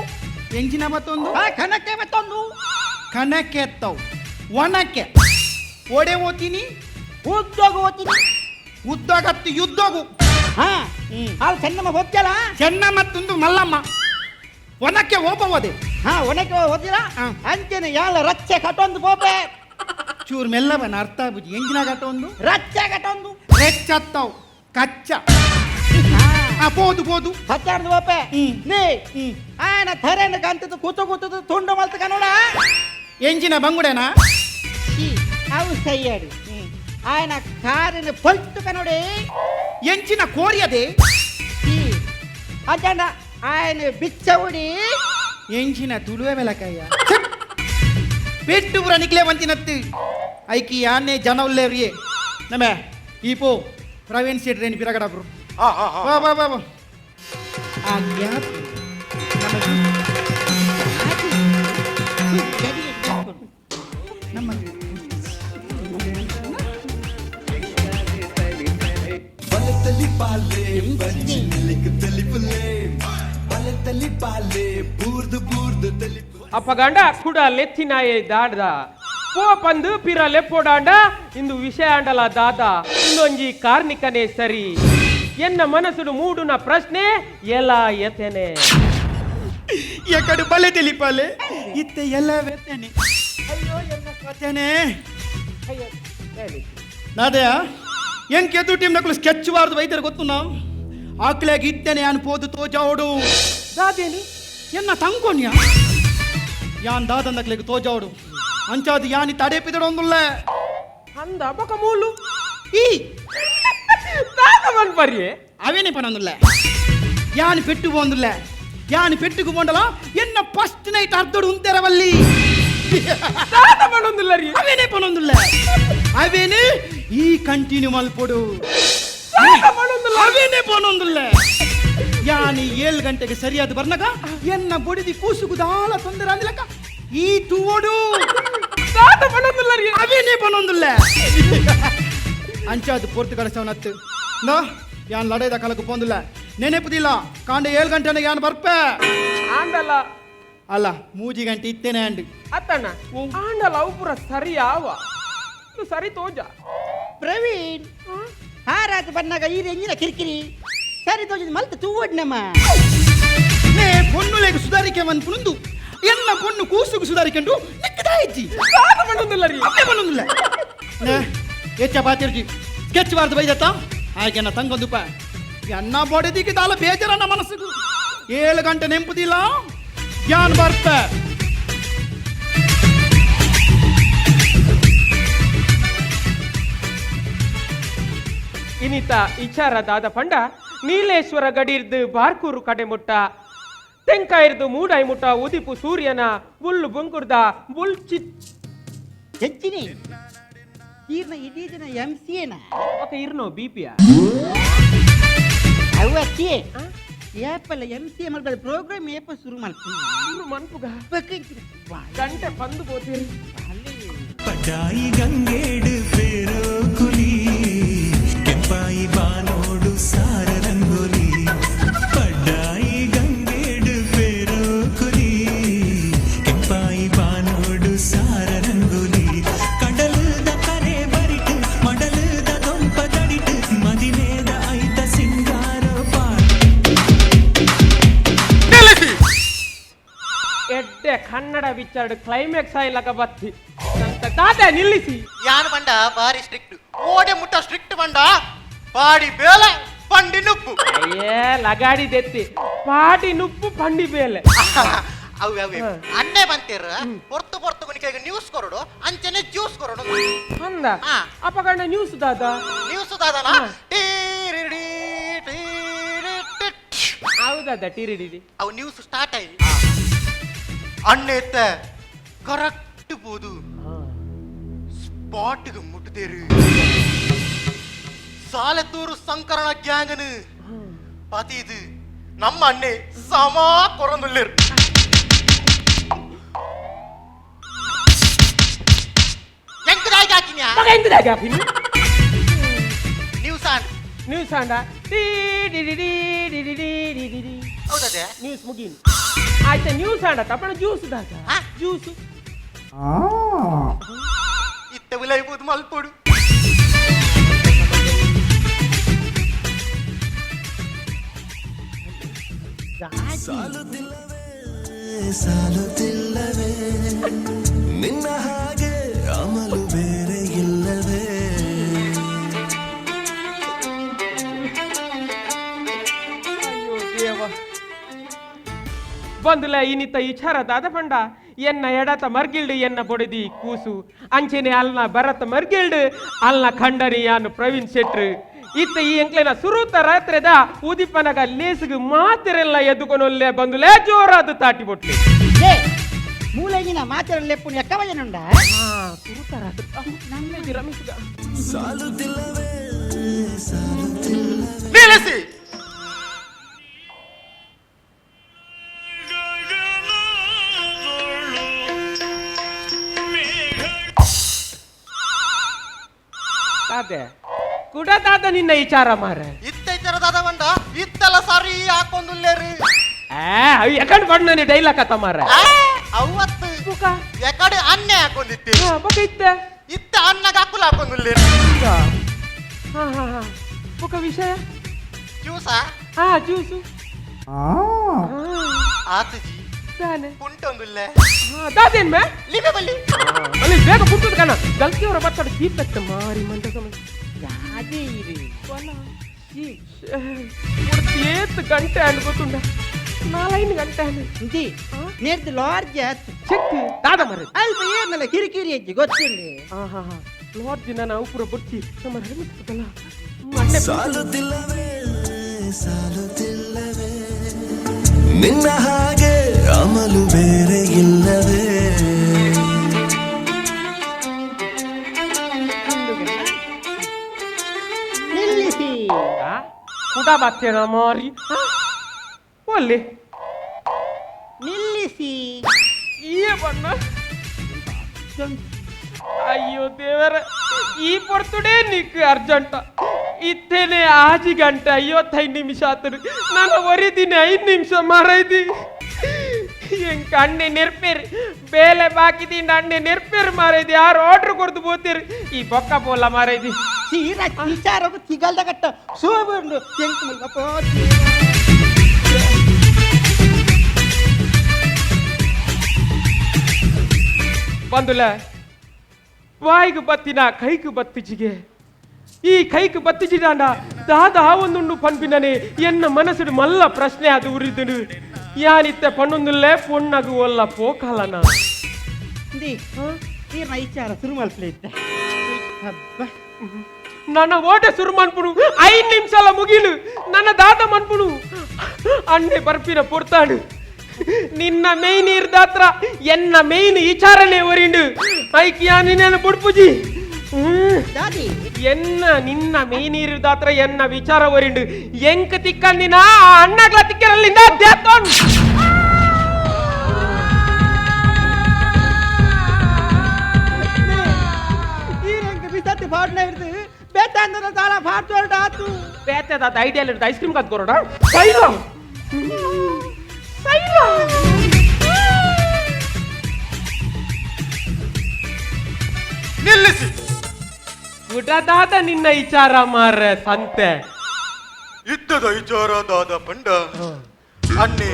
ಎಂಜಿನ ಮತ್ತೊಂದು ಆ ಕನಕೆ ಮತ್ತೊಂದು ಕಣಕ್ಕೆ ಎತ್ತವು ಒಣಕ್ಕೆ ಓಡೆ ಓದ್ತೀನಿ ಉದ್ದಗು ಓದ್ತೀನಿ ಉದ್ದಗತ್ತು ಯುದ್ಧಗು ಹಾ ಅವ್ರು ಚೆನ್ನಮ್ಮ ಹೋಗ್ತಲ್ಲ ಚೆನ್ನ ಮತ್ತೊಂದು ಮಲ್ಲಮ್ಮ ಒಣಕ್ಕೆ ಹೋಗಬೋದೆ ಹಾ ಒಣಕ್ಕೆ ಓದಿರಾ ಹಾ. ಅಂಚೆನೆ ಯಾಳ ರಚ್ಚೆ ಕಟ್ಟೊಂದು ಪೋಪೆ ಚೂರು ಮೆಲ್ಲವನ ಅರ್ಥ ಆಗುಜಿ ಎಂಜಿನ ಗಟ್ಟೊಂದು ರಚ್ಚೆ ಕಟ್ಟೊಂದು ರೆಚ್ಚತ್ತವು ಕಚ್ಚ ಆ ಬೋದು ಹತ್ತಾರ್ದು ಪೋಪೆ ಹ್ಮ್. ನೀ ಹ್ಮ್ ಆಯನ ಥರೇನ ಕಂತದ್ದು ಕೂತು ತುಂಡು ಮಲ್ತ ಕನ್ನಡ ಎಂಜಿನ ಬಂಗುಡೆನಾ ಅವು ಸೈಯಾಡು ఆయన కారుని పొల్తు కనుడే ಎಂಚಿನ ಕೋರಿಯದೆ ಅಜಂಡ ఆయన ಬಿಚ್ಚವುಡಿ ಎಂಚಿನ ತುಳುವೆ ಮೆಲಕಯ್ಯ ಪೆಟ್ಟು ಪುರ ನಿಕ್ಲೆ ಬಂತಿನತ್ತು ಐಕಿ ಯಾನೆ ಜನ ಉಲ್ಲೇರಿಯೇ ನಮೆ ಈ ಪೋ ಪ್ರವೀಣ್ ಸೇಟ್ ರೇಣಿ ಪಿರಗಡ ಬ್ರು ಬಾ ಆ ಗ್ಯಾಪ್ ನಮ್ಮ ಅಪ್ಪಗಂಡ ಕೂಡ ಲೆತ್ತಿನಾಯೆ ದಾಡ್ದ ಪೋ ಪಂದು ಪಿರ ಲೆಪ್ಪೋಡಾಂಡ ಇಂದು ವಿಷಯ ಅಂಡಲ ದಾದ ಇಂದೊಂಜಿ ಕಾರ್ಮಿಕನೇ ಸರಿ ಎನ್ನ ಮನಸ್ಸುಡು ಮೂಡುನ ಪ್ರಶ್ನೆ ಎಲ್ಲ ಎತ್ತೇನೆ ಎಕಡು ಬಲೆ ತಿಳಿಪಾಲೆ ಇತ್ತೆ ಎಲ್ಲ ವೆತ್ತೇನೆ ಅಯ್ಯೋ ಎನ್ನ ಕಥೆನೆ ನಾದೆಯ ಎಂಕ್ ಎದ್ದು ಟೀಮ್ ನಕಲು ಸ್ಕೆಚ್ ಬಾರ್ದು ವೈದ್ಯರು ಗೊತ್ತು ನಾವು ಆಕ್ಲಾಗಿ ಇದ್ದೇನೆ ಯಾನ್ ಪೋದು ತೋಜಾವಡು ದಾದೇನಿ ಎನ್ನ ತಂಕೊಣ್ಯ ಯಾನ್ ದಾದಂದಕ್ಲೆಗ್ ತೋಜಾವಡು ಅಂಚಾದು ಯಾನಿ ತಡೆಪಿದಡೊಂದುಲ್ಲ ಅಂದ ಬಕ ಮೂಲು ಈ ದಾದ ಮನ್ ಬರ್ರಿ ಅವೇನೇ ಪನೊಂದುಲ್ಲ ಯಾನ್ ಪೆಟ್ಟು ಪೋಂದುಲ್ಲ ಯಾನ್ ಪೆಟ್ಟುಗು ಪೋಂಡಲ ಎನ್ನ ಫಸ್ಟ್ ನೈಟ್ ಅರ್ಧಡು ಉಂತೆರವಲ್ಲಿ ದಾದ ಮಾಡೊಂದಿಲ್ಲ ರೀ ಅವೇನೇ ಪನೊಂದುಲ್ಲ ಅವೇನೇ ಈ ಕಂಟಿನ್ಯೂ ಮಲ್ಪೊಡು ಅವೇನೇ ಪನೊಂದುಲ್ಲ ಯಾನಿ 7 ಗಂಟೆಗೆ ಸರಿಯಾದ ಬರ್ನಗ ಎನ್ನ ಬೊಡಿದಿ ಕೂಸುಗುದಾಲ ತೊಂದರೆ ಅಂದಿಲಕ ಈ ತೂವಡು ದಾದ ಮಾಡೊಂದಿಲ್ಲ ರೀ ಅವೇನೇ ಪನೊಂದುಲ್ಲ ಅಂಚಾದು ಪೋರ್ತುಗಲಸವನತ್ತು ನೋ ಯಾನ್ ಲಡೇದ ಕಾಲಕ್ಕೆ ಪೋಂದಿಲ್ಲ ನೆನೆಪುದಿಲ್ಲ ಕಾಂಡ 7 ಗಂಟೆಗೆ ಯಾನ್ ಬರ್ಪೆ ಆಂಡಲ ಅಲ್ಲ 3 ಗಂಟೆ ಇತ್ತೇನೆ ಅಂಡ್ ಅತ್ತಣ್ಣ ಆಂಡಲ ಅವು ಪೂರ ಸರಿ ಯಾವ ಇದು ಸರಿ ತೋಜ ಪ್ರವೀಣ್ ಹಾರಾತ ಬಂದಾಗ ಈ ರೇಂಜಿನ ಕಿರಿಕಿರಿ ಸರಿ ತೋಜಿದ್ ಮಲ್ತ ತೂವಡ್ನಮ್ಮ ನೇ ಪೊನ್ನುಲೆಗೆ ಸುಧಾರಿಕೆ ಮನ್ಪುಂದು ಎನ್ನ ಪೊನ್ನು ಕೂಸುಗು ಸುಧಾರಿಕೆಂಡು ನಿಕ್ಕದಾಯಿಜ್ಜಿ ದಾದ ಮಾಡೊಂದಿಲ್ಲ ರೀ ಅದೇ ಪನ್ನೊಂದಿಲ್ಲ ನೇ ಹೆಚ್ಚ ಬಾತಿರ್ಜಿ ಸ್ಕೆಚ್ ಬಾರ್ದು ಬೈದತ್ತ ಹಾಗೆ ನಾ ತಂಗೊಂದುಪ ಎನ್ನ ಬೊಡೆದಿಗೆ ದಾಲ ಬೇಜಾರನ್ನ ಮನಸ್ಸಿಗೂ 7 ಗಂಟೆ ನೆಂಪುದಿಲ್ಲ ಯಾನ್ ಬರ್ತ ಇನಿತ ಇಚಾರದಾದ ಪಂಡ ನೀಲೇಶ್ವರ ಗಡಿರ್ದು ಬಾರ್ಕೂರು ಕಡೆ ಮುಟ್ಟ ತೆಂಕಾಯಿರ್ದು ಮೂಡಾಯಿ ಮುಟ್ಟ ಉದಿಪು ಸೂರ್ಯನ ಬುಲ್ಲು ಬುಂಕುರ್ದ ಬುಲ್ ಚಿತ್ ಹೆಚ್ಚಿನಿ ಈರ್ನ ಇಡೀ ಜನ MCA ఒక ಇರ್ನೋ ಬಿಪಿಯ ಅವತ್ತಿ ಏಪಲ್ಲ MCA ಮಲ್ಪದ ಪ್ರೋಗ್ರಾಮ್ ಏಪ ಶುರು ಮಾಡ್ತೀನಿ ಇರು ಮನ್ಪುಗ ಗಂಟೆ ಬಂದು ಹೋತೀರಿ ಪಟಾಯಿ ಗಂಗೇಡು ಪೇರೋ ಕುಲಿ ಕೆಂಪಾಯಿ ಬಾನೋಡು ಸಾರ ರಂಗೋಲಿ ಪಡ್ಡಾಯಿ ಗಂಗೇಡು ಪೇರೋ ಕುಲಿ ಕೆಂಪಾಯಿ ಬಾನೋಡು ಸಾರ ರಂಗೋಲಿ ಕಡಲದ ಕರೆ ಬರಿಟು ಮಡಲದ ದೊಂಪ ದಡಿಟು ಮದಿಮೇದ ಐತ ಸಿಂಗಾರೋ ಎಡ್ಡೆ ಕನ್ನಡ ವಿಚಾರ ಕ್ಲೈಮ್ಯಾಕ್ಸ್ ಆಯ್ಲಕ ಬತ್ತಿ ತಾತ ನಿಲ್ಲಿಸಿ ಯಾನ್ ಬಂಡ ಬಾರಿ ಸ್ಟ್ರಿಕ್ಟ್ ಓಡೆ ಮುಟ್ಟ ಸ್ಟ್ರಿಕ್ಟ್ ಬಂಡ ಬಾಡಿ ಬೇಲ ಪಂಡಿ ನುಪ್ಪು ಅಯ್ಯೇ ಲಗಾಡಿ ದೆತ್ತಿ ಪಾಟಿ ನುಪ್ಪು ಪಂಡಿ ಬೇಲೆ ಅವೆ ಅವೆ ಅನ್ನೇ ಬಂತೀರ ಪೊರ್ತು ಪೊರ್ತು ಕುನಿಕೆಗೆ ನ್ಯೂಸ್ ಕೊರಡು ಅಂಚನೆ ಜ್ಯೂಸ್ ಕೊರಡು ಅಂದ ಹಾ. ಅಪಕರಣ ನ್ಯೂಸ್ ದಾದ ನ್ಯೂಸ್ ದಾದನ ಹಾ. ಟೀರಿಡಿ ಟೀರಿಡಿ ಟಿಟ್. ಹೌದದ ಟಿರಿಡಿಡಿ ಅವು ನ್ಯೂಸ್ ಸ್ಟಾರ್ಟ್ ಆಯ್ತು ಅಣ್ಣೆತ್ತ ಕರೆಕ್ಟ್ போது ಸ್ಪಾಟ್ಗೆ ಮುಟ್ಟದೇರು ಸಾಲೆತ್ತೂರು ಸಂಕರಣ ಗ್ಯಾಂಗನು ಪತಿದು ನಮ್ಮ ಅಣ್ಣೆ ಸಮಾ ಕೊರನುಳ್ಳೇರು ಎಂಕದಾಗಿ ಹಾಕಿನ್ಯಾ ಮಗ ಎಂತದಾಗ ಹಾಕಿನಿ ನ್ಯೂಸ್ ಆನ್ ನ್ಯೂಸ್ ಅಂಡ ಟಿಡಿಡಿಡಿಡಿಡಿಡಿಡಿಡಿಡಿ ಹೌದದೆ ನ್ಯೂಸ್ ಮುಗೀನಿ ಆಯ್ತಾ ನ್ಯೂಸ್ ಅಂಡ ತಪ್ಪಣ ಜ್ಯೂಸ್ ದಾದ ಹಾ? ಜ್ಯೂಸ್ ಇತ್ತ ವಿಲೈಬೋದು ಮಲ್ಪೋಡು ಸಾಲುತ್ತಿಲ್ಲವೇ ನಿನ್ನ ಹಾಗೆ ಅಮಲು ಬೇರೆ ಇಲ್ಲವೇ ಅಯ್ಯೋ ದೇವ ಬಂದುಲ ಇನಿತ ಇಚಾರದಾದ ಪಂಡ ಎನ್ನ ಎಡತ ಮರ್ಗಿಲ್ಡು ಎನ್ನ ಬೊಡದಿ ಕೂಸು ಅಂಚೆನೆ ಅಲ್ನ ಭರತ ಮರ್ಗಿಲ್ಡು ಅಲ್ನ ಖಂಡನಿ ಯಾನು ಪ್ರವೀಣ್ ಶೆಟ್ರು ಇತ್ತ ಈ ಎಂಕ್ಲೆನ ಸುರೂತ ರಾತ್ರೆದ ಉದಿಪನಗ ಲೇಸಿಗೆ ಮಾತಿರೆಲ್ಲ ಎದ್ದುಕೊನೊಲ್ಲೆ ಬಂದುಲೇ ಜೋರಾದ ತಾಟಿ ಬೊಟ್ಲಿ ಏ ಮೂಲೆಗಿನ ಮಾತಿರ ಲೆಪ್ಪು ಎಕ್ಕವಜನುಂಡ ಸುರೂತ ರಾತ್ರಿ ನಮ್ಮೆದಿ ರಮೇಶ್ಗ ಸಾಲುತ್ತಿಲ್ಲವೇ ಸಾಲುತ್ತಿಲ್ಲವೇ ನಿಲ್ಲಿಸಿ ತಾತೆ ಕುಡ ತಾತ ನಿನ್ನ ವಿಚಾರ ಮಾರ ಇತ್ತ ಇತರದಾದ ಬಂಡ ಇತ್ತಲ್ಲ ಸರಿ ಹಾಕೊಂದುಲ್ಲೇರು ಅವ್ ಯಾಕಂಡ್ ಬಣ್ಣ ಡೈಲಾಗ್ ಕಥ ಮಾರ ಅವತ್ತು ಬುಕ ಎಕಡೆ ಅನ್ನೆ ಹಾಕೊಂಡಿದ್ದೆ ಬುಕ ಇತ್ತ ಇತ್ತ ಅನ್ನಗ ಹಾಕುಲ ಹಾಕೊಂದುಲ್ಲೇರು ಹಾ ಹಾ ಹಾ ಬುಕ ವಿಷಯ ಜ್ಯೂಸಾ ಹಾ ಜ್ಯೂಸು ಆತಜಿ ತಾನೆ ಕುಂಟೊಂದುಲ್ಲೆ ದಾದೇನ್ ಮೇ ಲಿಮೆ ಬಲ್ಲಿ ಅಲ್ಲಿ ಬೇಗ ಪುಟ್ಟದ ಕಣ ಗಲ್ತಿಯವರ ಬತ್ತಡ ಕೀಪತ್ತ ಮಾರಿ ಮಂಟ ಸಮಯ ಯಾದೇ ಇರಿ ಏತ್ ಗಂಟೆ ಅನ್ಕೋತುಂಡ 4 ಗಂಟೆ ಇಂತಿ ನೇರ್ದು ಲಾರ್ಜ್ ಆಯ್ತು ಚೆಕ್ ದಾದ ಮರ ಅಲ್ಪ ಏನಲ್ಲ ಕಿರಿಕಿರಿ ಅಜ್ಜಿ ಗೊತ್ತಿಲ್ಲ ಲಾರ್ಜ್ ನಾವು ಪೂರ ಬುಟ್ಟಿ ನಮ್ಮ ಹೆಣ್ಮಕ್ಳಲ್ಲ ಸಾಲುತ್ತಿಲ್ಲವೇ ಸಾಲುತ್ತಿಲ್ಲವೇ ನಿನ್ನ ಹಾಗೆ ಅಮಲು ಬೇರೆ ಇಲ್ಲವೇ ನಿಲ್ಲಿಸಿ ಕುಡ ಬರ್ತೇನ ಮಾರಿ ಒಲ್ಲಿ ನಿಲ್ಲಿಸಿ ಈ ಬಣ್ಣ ಅಯ್ಯೋ ದೇವರ ಈ ಪೊರ್ತುಡೇ ನಿಕ್ ಅರ್ಜೆಂಟ ಇತ್ತೇನೆ 5 ಗಂಟೆ 55 ನಿಮಿಷ ಆತರು ನಾನು ಒರಿದೀನಿ 5 ನಿಮಿಷ ಮಾರೈದಿ ಎಂಕ ಅಣ್ಣೆ ನೆರ್ಪೇರಿ ಬೇಲೆ ಬಾಕಿದಿಂದ ಅಣ್ಣೆ ನೆರ್ಪೇರಿ ಮಾರೈದಿ ಯಾರು ಆರ್ಡರ್ ಕೊಡ್ದು ಬೋತೀರಿ ಈ ಬೊಕ್ಕ ಪೋಲ ಮಾರೈದಿ ತೀರಾ ವಿಚಾರ ತಿಗಲ್ದ ಕಟ್ಟ ಸೋಬಂಡು ತೆಂಕು ಮಲ್ಗಪ್ಪ ಬಂದುಲ ವಾಯಿಗೆ ಬತ್ತಿನ ಕೈಗೆ ಬತ್ತಿಜಿಗೆ ಈ ಕೈಗೆ ಬತ್ತಿಜಿದಾಂಡ ದಾದ ಒಂದುಂಡು ಪನ್ಪಿನನೆ ಎನ್ನ ಮನಸ್ಸುಡು ಮಲ್ಲ ಪ್ರಶ್ನೆ ಅದು ಉರಿದುಡು ಯಾನಿತ್ತೆ ಪಣ್ಣೊಂದುಲ್ಲೇ ಪೊಣ್ಣಗು ಒಲ್ಲ ಪೋಕಾಲನ ಇಂದಿ ತೀರ್ನ ವಿಚಾರ ಶುರು ಮಲ್ಪಲಿದ್ದೆ ಹಬ್ಬ ನನ್ನ ಓಟೆ ಶುರು ಮನ್ಪುಡು 5 ನಿಮಿಷ ಮುಗಿಲು ನನ್ನ ದಾದ ಮನ್ಪುಡು ಅಣ್ಣೆ ಬರ್ಪಿನ ಪೊರ್ತಾಡು ನಿನ್ನ ಮೇಯ್ನ್ ಇರ್ದಾತ್ರ ಎನ್ನ ಮೇಯ್ನ್ ವಿಚಾರಣೆ ಒರಿಂಡು ಐಕಿಯಾ ನಿನ್ನ ಬುಡ್ಪುಜಿ ದಾದಿ ಎನ್ನ ನಿನ್ನ ಮೇಯ್ನ್ ಇರ್ದಾತ್ರ ಎನ್ನ ವಿಚಾರ ಒರಿಂಡು ಎಂಕ ತಿಕ್ಕಂದಿನ ಅಣ್ಣಗ್ಲ ತಿಕ್ಕರಲ್ಲಿಂದ ದೇತ್ತೋನ್ ಈ ರಂಗ ಬಿಸತ್ತಿ ಪಾಡ್ನ ಹಿಡ್ದು ಬೇತಾಂದನ ಸಾಲ ಪಾಡ್ತೋರ್ಡ ಆತು ಬೇತದ ಐಡಿಯಲ್ ಇರ್ದ ಐಸ್ ಕ್ರೀಮ್ ಕತ್ಕೊರೋಡ ಸೈಲ ಸೈಲ ನಿಲ್ಲಿಸಿ ಗುಡದಾದ ನಿನ್ನ ವಿಚಾರ ಮಾರ ಸಂತೆ ಇದ್ದದ ವಿಚಾರದಾದ ಪಂಡ ಅನ್ನೆ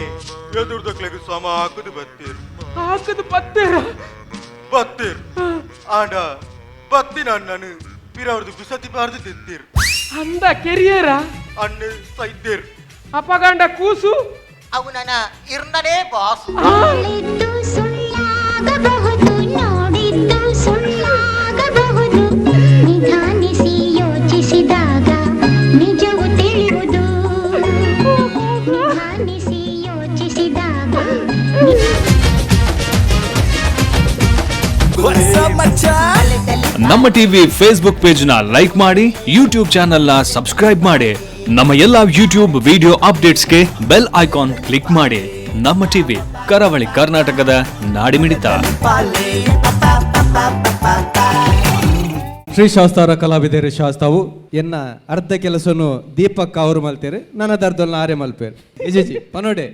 ಎದುರ್ದಕ್ಲೆಗೆ ಸಮ ಹಾಕುದು ಬತ್ತೀರ್ ಹಾಕದು ಬತ್ತೇರ ಬತ್ತೀರ್ ಆಂಡ ಬತ್ತಿನ ಅಣ್ಣನು ಪಿರವ್ರದು ಬಿಸತಿ ಪಾರ್ದು ತಿಂತೀರ್ ಅಂದ ಕೆರಿಯರ ಅಣ್ಣು ಸೈತೀರ್ ಅಪಗಂಡ ಕೂಸು ಅವು ನನ್ನ ಇರ್ನನೇ ಬಾಸ್ ಹೇಳಿದ್ದು ಸುಳ್ಳಾಗಬಹುದು ನೋಡಿದ್ದು ಸುಳ್ಳಾಗಬಹುದು ನಿಧಾನಿಸಿ ಯೋಚಿಸಿದಾಗ ನಿಜವು ತಿಳಿಯುವುದು ನಿಧಾನಿಸಿ ಯೋಚಿಸಿದಾಗ ನಮ್ಮ ಟಿವಿ ಫೇಸ್ಬುಕ್ ಪೇಜ್ ನ ಲೈಕ್ ಮಾಡಿ ಯೂಟ್ಯೂಬ್ ಚಾನೆಲ್ ನ ಸಬ್ಸ್ಕ್ರೈಬ್ ಮಾಡಿ ನಮ್ಮ ಎಲ್ಲಾ ಯೂಟ್ಯೂಬ್ ವಿಡಿಯೋ ಅಪ್ಡೇಟ್ಸ್ಗೆ ಬೆಲ್ ಐಕಾನ್ ಕ್ಲಿಕ್ ಮಾಡಿ. ನಮ್ಮ ಟಿವಿ ಕರಾವಳಿ ಕರ್ನಾಟಕದ ನಾಡಿಮಿಡಿತ. ಶ್ರೀ ಶಾಸ್ತಾರ ಕಲಾವಿದರು ಶಾಸ್ತಾವು ಎನ್ನ ಅರ್ಧ ಕೆಲಸನು ದೀಪಕ್ ಅವರು ಮಲ್ತೇರು ನನ್ನ ಅರ್ಧಲ್ನ ಆರೆ ಮಲ್ಪೇರು ಇಜಿ ಪನೋಡೆ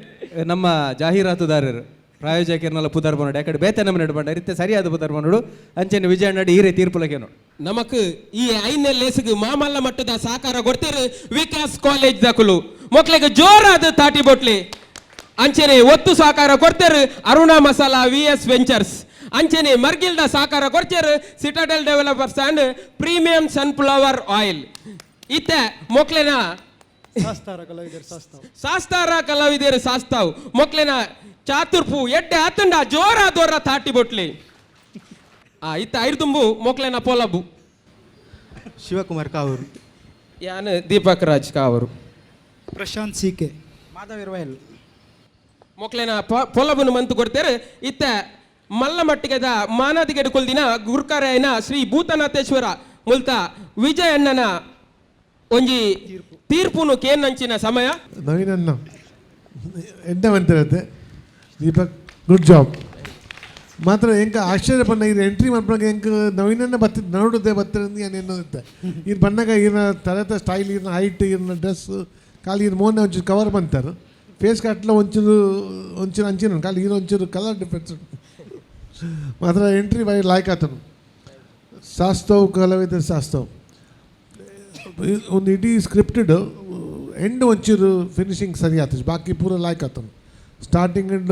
ನಮ್ಮ ಜಾಹೀರಾತುದಾರರು ಪ್ರಾಯೋಜಕರನ್ನೆಲ್ಲ ಪುದರ್ ಬಂದು ಯಾಕಡೆ ಬೇತೆ ನಮ್ಮ ನಡು ಬಂಡ ಇರುತ್ತೆ ಸರಿಯಾದ ಪುದರ್ ಬಂದು ಅಂಚೆನ ವಿಜಯ ನಡಿ ಈರೆ ತೀರ್ಪುಲಗೇನು ನಮಕ್ ಈ ಐನೇ ಲೇಸಿಗೆ ಮಾಮಲ್ಲ ಮಟ್ಟದ ಸಹಕಾರ ಕೊಡ್ತೀರಿ ವಿಕಾಸ್ ಕಾಲೇಜ್ ದಕಲು ಮಕ್ಕಳಿಗೆ ಜೋರಾದ ತಾಟಿ ಬೊಟ್ಲಿ ಅಂಚೆನೆ ಒತ್ತು ಸಹಕಾರ ಕೊಡ್ತಾರೆ ಅರುಣಾ ಮಸಾಲಾ VS ವೆಂಚರ್ಸ್ ಅಂಚೆನೆ ಮರ್ಗಿಲ್ದ ಸಹಕಾರ ಕೊಡ್ತಾರೆ citadel developers and premium sunflower oil ಇತ್ತೆ ಮೊಕ್ಲೆನ ಶಾಸ್ತಾರ ಕಲಾವಿದರು ಶಾಸ್ತಾವ್ ಮೊಕ್ಲೆನ ಚಾತುರ್ಪು ಎಡ್ಡೆ ಆತಂಡ ಜೋರ ತಾಟಿ ಬೊಟ್ಲಿ ಇತ್ತ ಐರ್ದುಂಬು ಮೊಕ್ಲೆನ ಪೊಲಬು ಶಿವಕುಮಾರ್ ಕಾವೂರು, ಯಾನ್ ದೀಪಕ್ ರಾಜ್ ಕಾವರು, ಪ್ರಶಾಂತ್ ಸಿಕೆ, ಮಾಧವಿರ್ವಯಲ್ ಮೊಕ್ಲೆನ ಪೊಲಬುನು ಮಂತು ಕೊಡ್ತಾರೆ. ಇತ್ತ ಮಲ್ಲ ಮಟ್ಟಿಗೆದ ಮಾನದಿಗೆಡು ಕೊಲ್ದಿನ ಗುರ್ಕರಾಯನ ಶ್ರೀ ಭೂತನಾಥೇಶ್ವರ ಮುಲ್ತ ವಿಜಯಣ್ಣನ ಒಂಜಿ ತೀರ್ಪುನು ಕೇನ್ನಂಚಿನ ಸಮಯ. ನವೀನನ್ನ ಎಂತ ಬಂತಿರತ್ತೆ ದೀಪಕ್ ಗುಡ್ ಜಾಬ್ ಮಾತ್ರ ಎಂಕ ಆಶ್ಚರ್ಯ ಪಣ್ಣ ಇದು ಎಂಟ್ರಿ ಮಾಡ್ಕೊಂಡಾಗ ಎಂಕ ನವೀನನ್ನ ಬತ್ತಿದ್ ನೋಡುದೇ ಬತ್ತಿರಂದು ಏನು ಎನ್ನುತ್ತೆ ಇದು ಬಣ್ಣಗ ಈಗಿನ ತರತ ಸ್ಟೈಲ್ ಈಗಿನ ಹೈಟ್ ಈಗಿನ ಡ್ರೆಸ್ ಖಾಲಿ ಇದು ಮೋನೆ ಒಂಚೂರು ಕವರ್ ಬಂತಾರೆ ಫೇಸ್ ಕಟ್ಲ ಒಂಚೂರು ಅಂಚಿನ ಖಾಲಿ ಈಗಿನ ಒಂಚೂರು ಕಲರ್ ಡಿಫ್ರೆನ್ಸ್ ಮಾತ್ರ ಎಂಟ್ರಿ ಬೈ ಲಾಯ್ಕ್ ಆತನು ಶಾಸ್ತವ್ ಕಲಾವಿದ ಶಾಸ್ತವ್ ಒಂದು ಇಡೀ ಸ್ಕ್ರಿಪ್ಟೆಡ್ ಎಂಡ್ ಒಂಚೂರು ಫಿನಿಶಿಂಗ್ ಸರಿ ಆತದೆ ಬಾಕಿ ಪೂರ ಲಾಯ್ಕ್ ಆತನು ಸ್ಟಾರ್ಟಿಂಗ್ ಅಂಡ್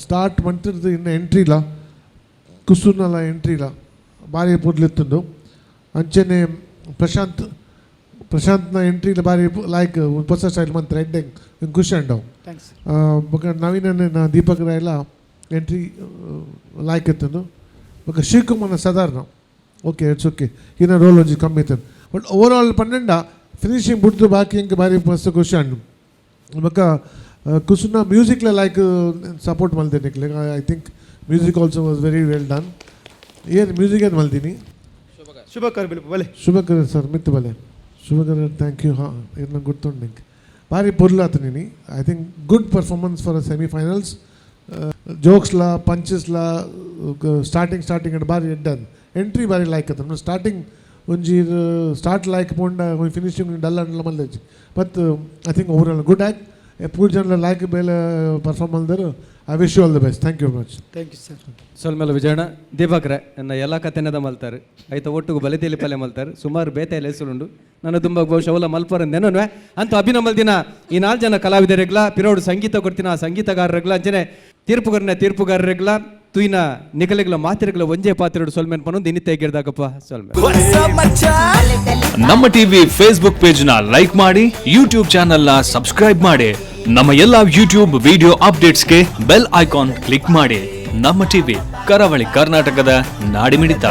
ಸ್ಟಾರ್ಟ್ ಮಂತಿರ್ದು ಇನ್ನು ಎಂಟ್ರಿ ಇಲ್ಲ ಕುಸುನಲ್ಲ ಎಂಟ್ರಿ ಇಲ್ಲ ಭಾರಿ ಪೂರ್ಲಿತ್ತುಂಡು ಅಂಚನೆ ಪ್ರಶಾಂತ್ನ ಎಂಟ್ರಿ ಬಾರಿ ಲೈಕ್ ಹೊಸ ಸ್ಟೈಲ್ ಮಂತ್ರ ಎಂಡಿಂಗ್ ಖುಷಿ ಅಂಡವು ಥ್ಯಾಂಕ್ಸ್ ಬೊಕ ನವೀನ ದೀಪಕ್ ರಾಯಲ ಎಂಟ್ರಿ ಲೈಕ್ ಇತ್ತು ಬೊಕ ಶಿವಕುಮಾರ್ನ ಸಾಧಾರಣ ಓಕೆ ಇಟ್ಸ್ ಓಕೆ ಈನ ರೋಲ್ ಒಂಜಿ ಕಮ್ಮಿ ಇತ್ತು ಬಟ್ ಓವರ್ ಆಲ್ ಪನ್ನెండ ಫಿನಿಶಿಂಗ್ ಬಿಡ್ದು ಬಾಕಿ ಇಂಕ ಬಾರಿ ಮಸ್ತ್ ಖುಷಿ ಅಂಡು ಬೊಕ ಕುಸುನ ಮ್ಯೂಸಿಕ್ಲ ಲೈಕ್ ಸಪೋರ್ಟ್ ಮಲ್ತೇನೆ I think music also was very well done ಏನು ಮ್ಯೂಸಿಕ್ ಏನು ಮಲ್ತೀನಿ ಶುಭಕರ ಬಿಲ್ಪು ಬಲೆ ಶುಭಕರ ಸರ್ ಮಿತ್ತು ಬಲೆ ಶುಭಕರ ಥ್ಯಾಂಕ್ ಯು ಹಾಂ ಏನು ಗುರ್ತುಂಡು ನಿಂಗೆ ಭಾರಿ ಪೊರ್ಲಾತು ನೀನು I think good performance for semifinals ಜೋಕ್ಸ್ಲ ಪಂಚಸ್ಲ ಸ್ಟಾರ್ಟಿಂಗ್ ಅಂಡ್ ಭಾರಿ ಎಡ್ಡನ್ ಎಂಟ್ರಿ ಭಾರಿ ಲೈಕ್ ಆತ ಸ್ಟಾರ್ಟಿಂಗ್ ಒಂಜಿ ಸ್ಟಾರ್ಟ್ ಲೈಕ್ ಪೋಂಡ ಫಿನಿಶಿಂಗ್ ಡಲ್ ಅಂಡ್ಲ ಮಲ್ದೆಜಿ but I think over all good act ಪೂರ್ ಜನ ಲೈಕ್ ಬೇಲೆ ಪರ್ಫಾರ್ಮ್ ಮಲ್ದರು I wish you all the best thank you much thank you sir ಸೊಲ್ಮೇಲೆ ವಿಜಯಣ್ಣ ದೀಪಕ್ರೆ ನನ್ನ ಎಲ್ಲ ಕಥೆನದ ಮಲ್ತಾರೆ ಆಯ್ತು ಒಟ್ಟಿಗೆ ಬಲಿತೇಲಿ ಪಲ್ಲೆ ಮಲ್ತಾರೆ ಸುಮಾರು ಬೇತೆಯಲ್ಲಿ ಹೆಸರುಂಡು ನಾನು ತುಂಬ ಬಹುಶಃ ಅವಲ ಮಲ್ಪರಂದೇನೋನ್ವೆ ಅಂತ ಅಭಿನಮಲ್ ದಿನ ಈ 4 ಜನ ಕಲಾವಿದರಿಗ್ಲ ಪಿರೋಡು ಸಂಗೀತ ಕೊಡ್ತೀನಿ ಆ ಸಂಗೀತಗಾರರಿಗ್ಲ ಅಂಚನೆ ತೀರ್ಪುಗಾರರಿಗ್ಲ ತುಯಿನ ನಿಕಲಿಗ್ಲ ಮಾತಿರಿಗ್ಲ ಒಂಜೇ ಪಾತ್ರೆಡು ಸೊಲ್ಮೇನ್ ಪನ್ನೊಂದು ಇನ್ನಿತ್ತೆ ಗಿರ್ದಾಕಪ್ಪ ಸೊಲ್ಮೇನ್ ನಮ್ಮ ಟಿವಿ ಫೇಸ್ಬುಕ್ ಪೇಜ್ ನ ಲೈಕ್ ಮಾಡಿ ಯೂಟ್ಯೂಬ್ ಚಾನೆಲ್ ನ ಸಬ್ಸ್ಕ್ರೈಬ್ ಮಾಡಿ ನಮ್ಮ ಎಲ್ಲಾ ಯೂಟ್ಯೂಬ್ ವಿಡಿಯೋ ಅಪ್ಡೇಟ್ಸ್ಗೆ ಬೆಲ್ ಐಕಾನ್ ಕ್ಲಿಕ್ ಮಾಡಿ. ನಮ್ಮ ಟಿವಿ ಕರಾವಳಿ ಕರ್ನಾಟಕದ ನಾಡಿಮಿಡಿತ.